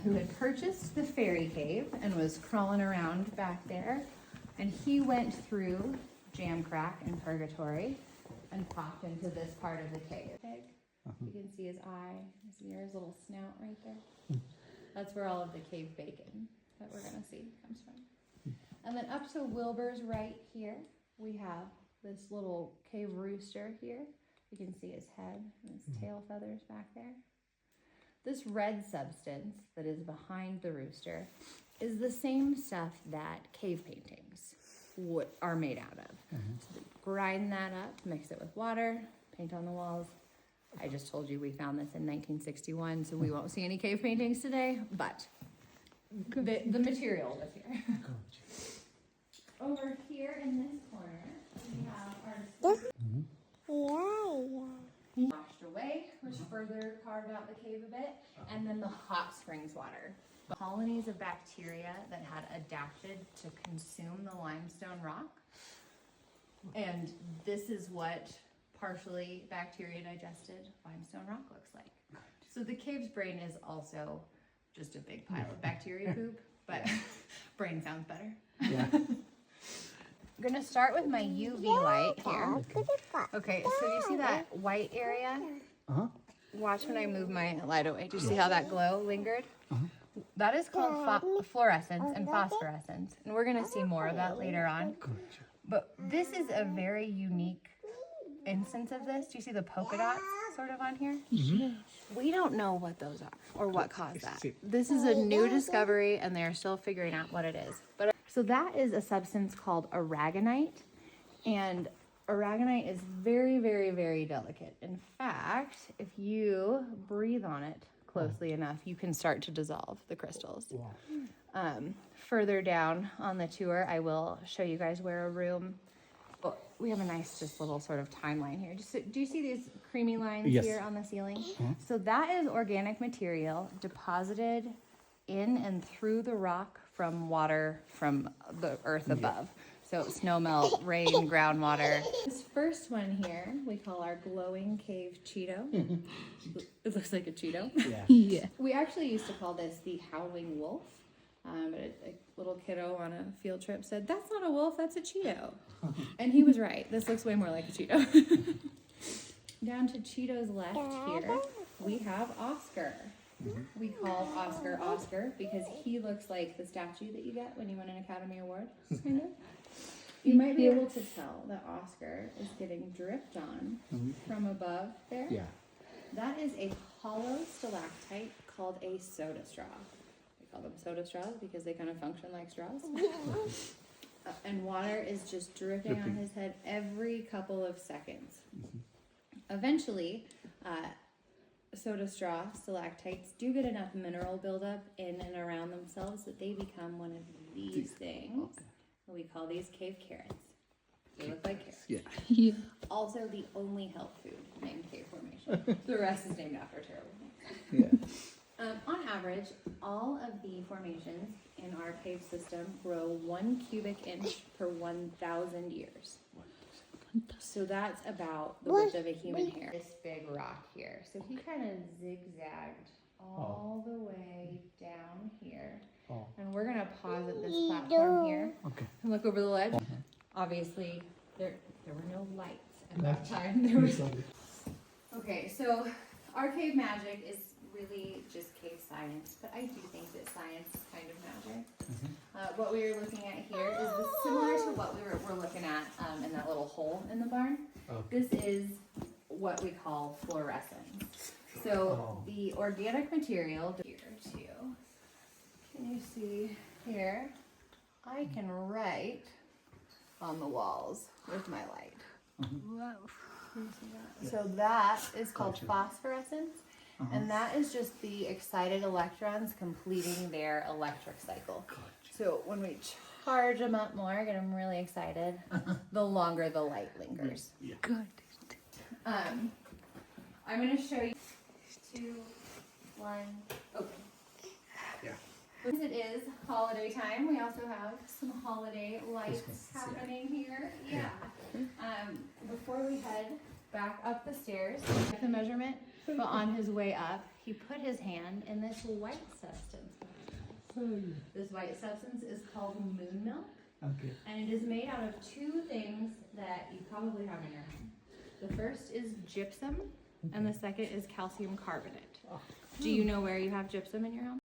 who had purchased the fairy cave and was crawling around back there. And he went through Jamcrack and Purgatory and popped into this part of the cave. You can see his eye, his little snout right there. That's where all of the cave bacon that we're gonna see comes from. And then up to Wilbur's right here, we have this little cave rooster here. You can see his head and his tail feathers back there. This red substance that is behind the rooster is the same stuff that cave paintings are made out of. So they grind that up, mix it with water, paint on the walls. I just told you we found this in 1961, so we won't see any cave paintings today, but the material was here. Over here in this corner, we have our washed away, which further carved out the cave a bit, and then the hot springs water. Colonies of bacteria that had adapted to consume the limestone rock, and this is what partially bacteria digested limestone rock looks like. So the cave's brain is also just a big pile of bacteria poop, but brain sounds better. Yeah. I'm gonna start with my UV light here. Okay, so you see that white area? Watch when I move my light away. Do you see how that glow lingered? That is called fluorescence and phosphorescence, and we're gonna see more of that later on. But this is a very unique instance of this. Do you see the polka dots sort of on here? We don't know what those are or what caused that. This is a new discovery and they're still figuring out what it is. But so that is a substance called aragonite, and aragonite is very, very, very delicate. In fact, if you breathe on it closely enough, you can start to dissolve the crystals. Further down on the tour, I will show you guys where a room. We have a nice just little sort of timeline here. Do you see these creamy lines here on the ceiling? So that is organic material deposited in and through the rock from water from the earth above. So snow melt, rain, groundwater. This first one here we call our glowing cave Cheeto. It looks like a Cheeto. Yeah. We actually used to call this the howling wolf. But a little kiddo on a field trip said, "That's not a wolf, that's a Cheeto." And he was right. This looks way more like a Cheeto. Down to Cheeto's left here, we have Oscar. We call Oscar Oscar because he looks like the statue that you get when you win an Academy Award, kind of. You might be able to tell that Oscar is getting dripped on from above there. Yeah. That is a hollow stalactite called a soda straw. Call them soda straws because they kind of function like straws. And water is just dripping on his head every couple of seconds. Eventually, soda straw stalactites do get enough mineral buildup in and around themselves that they become one of these things. We call these cave carrots. They look like carrots. Yeah. Also, the only health food named cave formation. The rest is named after terrible names. Yeah. On average, all of the formations in our cave system grow 1 cubic inch per 1,000 years. So that's about the width of a human hair. This big rock here. So he kind of zigzagged all the way down here. And we're going to pause at this platform here and look over the ledge. Obviously, there were no lights at that time. Okay, so our cave magic is really just cave science, but I do think that science is kind of magic. What we are looking at here is similar to what we're looking at in that little hole in the barn. This is what we call fluorescence. So the organic material here too. Can you see here? I can write on the walls with my light. Whoa. So that is called phosphorescence. And that is just the excited electrons completing their electric cycle. So when we charge them up more, get them really excited, the longer the light lingers. Good. I'm going to show you 2, 1, open. Yeah. Since it is holiday time, we also have some holiday lights happening here. Yeah. Before we head back up the stairs, took the measurement, but on his way up, he put his hand in this white substance. This white substance is called moon milk. Okay. And it is made out of two things that you probably have in your home. The first is gypsum, and the second is calcium carbonate. Do you know where you have gypsum in your home?